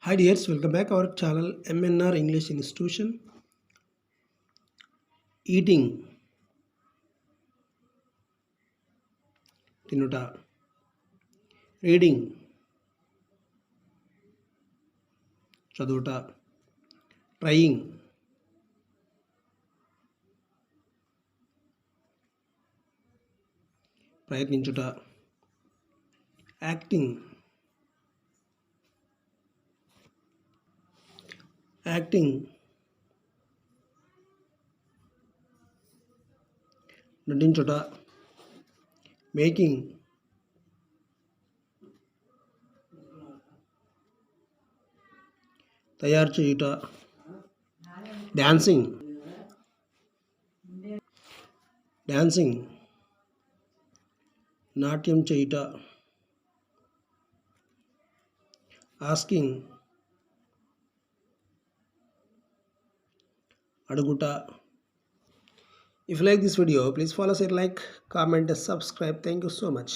Hi dears, welcome back our channel MNR English Institution. Eating, తినుట, reading, చదువుట, trying, ప్రయత్నించుట, acting, నటించుట, making, తయారు చేయుట, dancing, నాట్యం చేయుట, asking, అడుగుట. If you like this video, please follow, share, like, comment and subscribe. Thank you so much.